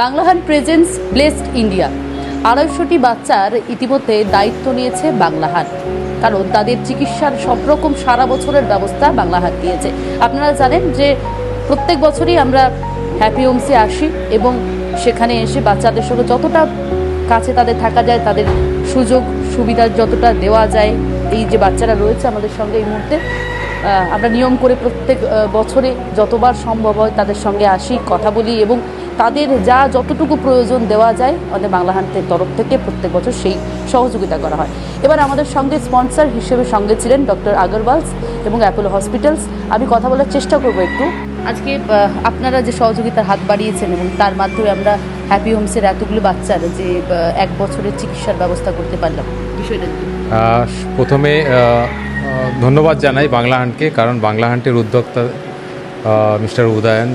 বাংলাহান presence blessed India 250টি বাচ্চার ইতিমধ্যে দায়িত্ব নিয়েছে বাংলাহান, কারণ তাদের চিকিৎসার সব রকম সারা বছরের ব্যবস্থা বাংলাহান দিয়েছে। আপনারা জানেন যে প্রত্যেক বছরই আমরা হ্যাপি হোমসে আসি এবং সেখানে এসে বাচ্চাদের সঙ্গে যতটা কাছে তাদের থাকা যায়, তাদের সুযোগ সুবিধা যতটা দেওয়া যায়, এই যে বাচ্চারা রয়েছে আমাদের সঙ্গে এই মুহূর্তে, আমরা নিয়ম করে প্রত্যেক বছরে যতবার সম্ভব হয় তাদের সঙ্গে আসি, কথা বলি এবং তাদের যতটুকু প্রয়োজন দেওয়া যায় আমাদের বাংলাহান্টের তরফ থেকে প্রত্যেক বছর সেই সহযোগিতা করা হয়। এবার আমাদের সঙ্গে স্পন্সর হিসেবে সঙ্গে ছিলেন ডক্টর আগরওয়ালস এবং অ্যাপোলো হসপিটালস। আমি কথা বলার চেষ্টা করব একটু। আজকে আপনারা যে সহযোগিতার হাত বাড়িয়েছেন এবং তার মাধ্যমে আমরা হ্যাপি হোমসের এতগুলো বাচ্চার যে 1 বছরের চিকিৎসার ব্যবস্থা করতে পারলাম, বিষয়টা প্রথমে ধন্যবাদ জানাই বাংলাহান্টকে, কারণ বাংলাহান্টের উদ্যোক্তা মিস্টার উদয়ন,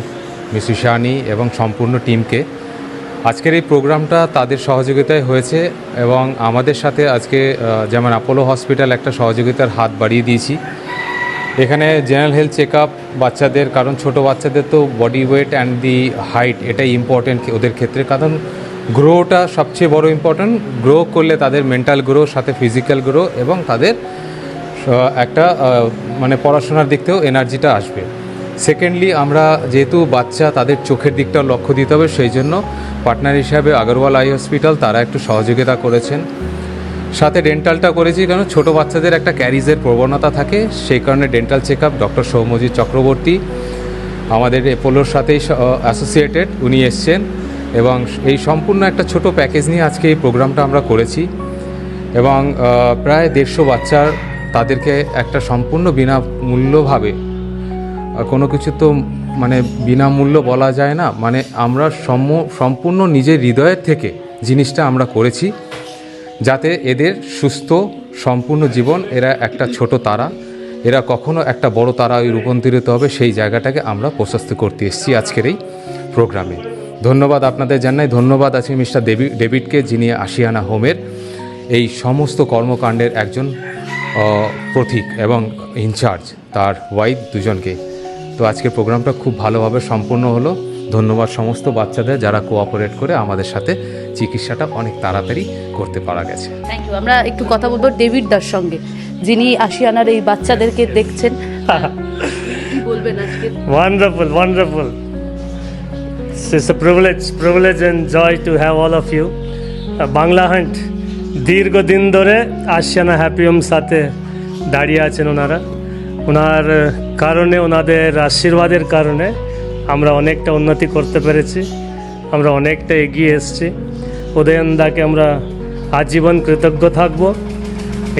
মিস ঈশানী এবং সম্পূর্ণ টিমকে। আজকের এই প্রোগ্রামটা তাদের সহযোগিতায় হয়েছে এবং আমাদের সাথে আজকে যেমন অ্যাপোলো হসপিটাল একটা সহযোগিতার হাত বাড়িয়ে দিয়েছি। এখানে জেনারেল হেলথ চেক আপ বাচ্চাদের, কারণ ছোট বাচ্চাদের তো body weight and the height এটাই ইম্পর্টেন্ট ওদের ক্ষেত্রে, কারণ গ্রোটা সবচেয়ে বড় ইম্পর্টেন্ট। গ্রো করলে তাদের মেন্টাল গ্রো, সাথে ফিজিক্যাল গ্রো এবং তাদের একটা মানে পড়াশোনার দিক থেকেও এনার্জিটা আসবে। সেকেন্ডলি, আমরা যেহেতু বাচ্চা তাদের চোখের দিকটাও লক্ষ্য দিতে হবে, সেই জন্য পার্টনার হিসাবে আগরওয়াল আই হসপিটাল তারা একটু সহযোগিতা করেছেন। সাথে ডেন্টালটা করেছি, কারণ ছোটো বাচ্চাদের একটা ক্যারিজের প্রবণতা থাকে, সেই কারণে dental check up doctor Soumyajit Chakraborty আমাদের অ্যাপোলোর সাথেই অ্যাসোসিয়েটেড, উনি এসছেন এবং এই সম্পূর্ণ একটা ছোট প্যাকেজ নিয়ে আজকে এই প্রোগ্রামটা আমরা করেছি এবং প্রায় 150 বাচ্চার তাদেরকে একটা সম্পূর্ণ বিনামূল্যভাবে, কোনো কিছু তো মানে বিনামূল্য বলা যায় না, মানে আমরা সম্পূর্ণ নিজের হৃদয়ের থেকে জিনিসটা আমরা করেছি, যাতে এদের সুস্থ সম্পূর্ণ জীবন, এরা একটা ছোট তারা, এরা কখনো একটা বড় তারা রূপান্তরিত হবে, সেই জায়গাটাকে আমরা প্রশস্ত করতে এসেছি আজকের এই প্রোগ্রামে। ধন্যবাদ আপনাদের জানাই। ধন্যবাদ আছে মিস্টার ডেভিডকে, যিনি আশিয়ানা হোমের এই সমস্ত কর্মকাণ্ডের একজন প্রতীক এবং ইনচার্জ, তার ওয়াইফ, দুজনকে। তো আজকের প্রোগ্রামটা খুব ভালোভাবে সম্পূর্ণ হলো। ধন্যবাদ সমস্ত বাচ্চাদের যারা কোঅপারেট করে আমাদের সাথে চিকিৎসাটা অনেক তাড়াতাড়ি করতে পারা গেছে। Thank you. আমরা একটু কথা বলবো ডেভিড দার সঙ্গে, যিনি আশিয়ানার এই বাচ্চাদেরকে দেখছেন। কি বলবেন আজকে? Wonderful. It's a privilege and joy to have all of you. বাংলাহান্ট দীর্ঘদিন ধরে আশিয়ানা হ্যাপি হোম সাথে দাঁড়িয়ে আছেন ওনার কারণে, ওনাদের আশীর্বাদের কারণে আমরা অনেকটা উন্নতি করতে পেরেছি, আমরা অনেকটা এগিয়ে এসেছি। উদয়ন দাকে আমরা আজীবন কৃতজ্ঞ থাকব।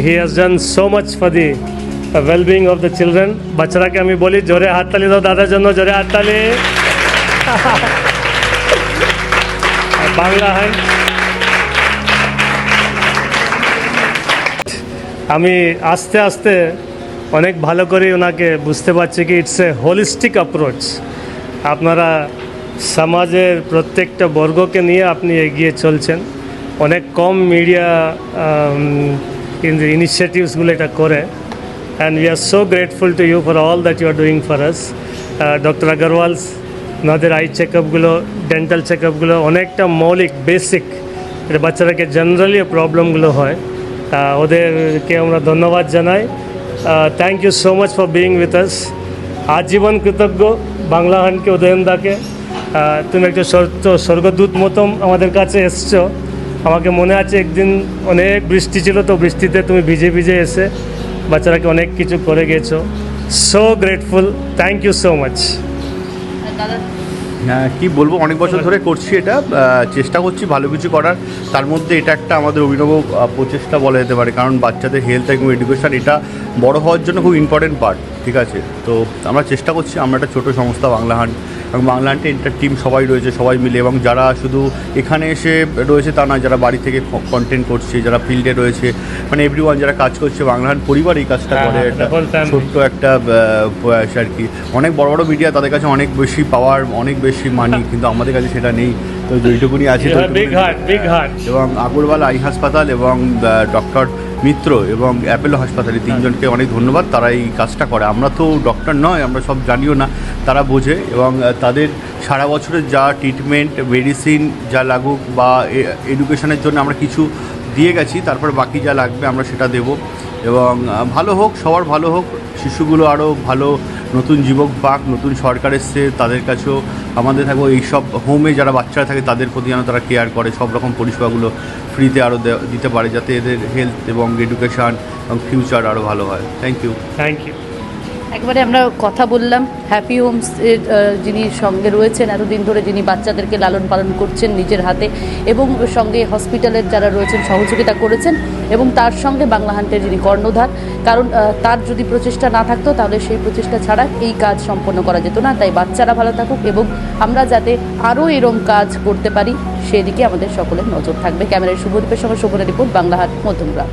He has done so much for the wellbeing of the children. বাচ্চারাকে আমি বলি জোরে হাততালি দাও দাদার জন্য, জোরে হাততালি। বাংলাহান্ট, আমি আস্তে আস্তে অনেক ভালো করে ওনাকে বুঝতে পারছি কি ইটস এ হোলিস্টিক অ্যাপ্রোচ। আপনারা সমাজের প্রত্যেকটা বর্গকে নিয়ে আপনি এগিয়ে চলছেন। অনেক কম মিডিয়া ইনিশিয়েটিভসগুলো এটা করে, and we are so grateful to you for all that you are doing for us. Doctor Agarwal's, ওনাদের আই চেকআপগুলো, ডেন্টাল চেকআপগুলো অনেকটা মৌলিক, বেসিক, এটা বাচ্চারাকে জেনারেলি প্রবলেমগুলো হয়, ওদেরকে আমরা ধন্যবাদ জানাই। Thank you so much for being with us. আজীবন কৃতজ্ঞ বাংলাহান্টকে, উদয়ন দাকে। তুমি একটা স্বর্গদূত মতো আমাদের কাছে এসছো। আমাকে মনে আছে একদিন অনেক বৃষ্টি ছিল, তো বৃষ্টিতে তুমি ভিজে ভিজে এসে বাচ্চারাকে অনেক কিছু করে গেছো। So grateful, thank you so much. হ্যাঁ, কী বলবো, অনেক বছর ধরে করছি এটা, চেষ্টা করছি ভালো কিছু করার। তার মধ্যে এটা একটা আমাদের অভিনব প্রচেষ্টা বলা যেতে পারে, কারণ বাচ্চাদের হেলথ এবং এডুকেশান এটা বড় হওয়ার জন্য খুব ইম্পর্টেন্ট পার্ট, ঠিক আছে? তো আমরা চেষ্টা করছি, আমরা একটা ছোটো সংস্থা বাংলাহান্ট, এবং বাংলাহান্টে এন্টার টিম সবাই রয়েছে, সবাই মিলে, এবং যারা শুধু এখানে এসে রয়েছে তা নয়, যারা বাড়ি থেকে কন্টেন্ট করছে, যারা ফিল্ডে রয়েছে, মানে এভরিওয়ান যারা কাজ করছে, বাংলাহান্ট পরিবার এই কাজটা করে। একটা ছোট্ট একটা প্রয়াস আর কি। অনেক বড় বড় মিডিয়া, তাদের কাছে অনেক বেশি পাওয়ার, অনেক বেশি মানি, কিন্তু আমাদের কাছে সেটা নেই। তো যেইটুকুনি আছে, এবং আগরওয়াল আই হাসপাতাল এবং ডক্টর মিত্র এবং অ্যাপেলো হাসপাতালে তিনজনকে অনেক ধন্যবাদ। তারা এই কাজটা করে, আমরা তো ডক্টর নয়, আমরা সব জানিও না, তারা বোঝে এবং তাদের সারা বছরের যা ট্রিটমেন্ট, মেডিসিন যা লাগুক বা এডুকেশনের জন্য আমরা কিছু দিয়ে গেছি, তারপর বাকি যা লাগবে আমরা সেটা দেব। এবং ভালো হোক, সবার ভালো হোক, শিশুগুলো আরও ভালো নতুন জীবক পাক, নতুন সরকার এসছে, তাদের কাছেও আমাদের থাকবো এইসব হোমে যারা বাচ্চারা থাকে তাদের প্রতি যেন তারা কেয়ার করে, সব রকম পরিষেবাগুলো ফ্রিতে আরও দিতে পারে, যাতে এদের হেলথ এবং এডুকেশান এবং ফিউচার আরও ভালো হয়। Thank you. Thank you. একবারে আমরা কথা বললাম হ্যাপি হোমস এর যিনি সঙ্গে রয়েছেন এতদিন ধরে, যিনি বাচ্চাদেরকে লালন পালন করছেন নিজের হাতে, এবং সঙ্গে হসপিটালের যারা রয়েছেন সহযোগিতা করেছেন, এবং তার সঙ্গে বাংলা হান্টের যিনি কর্ণধার, কারণ তার যদি প্রচেষ্টা না থাকতো তাহলে সেই প্রচেষ্টা ছাড়া এই কাজ সম্পন্ন করা যেত না। তাই বাচ্চারা ভালো থাকুক এবং আমরা যাতে আরও এরম কাজ করতে পারি সেদিকে আমাদের সকলের নজর থাকবে। ক্যামেরায় শুভদীপের সঙ্গে শুভরা রিপোর্ট, বাংলা হাট, মধ্যমগ্রাম।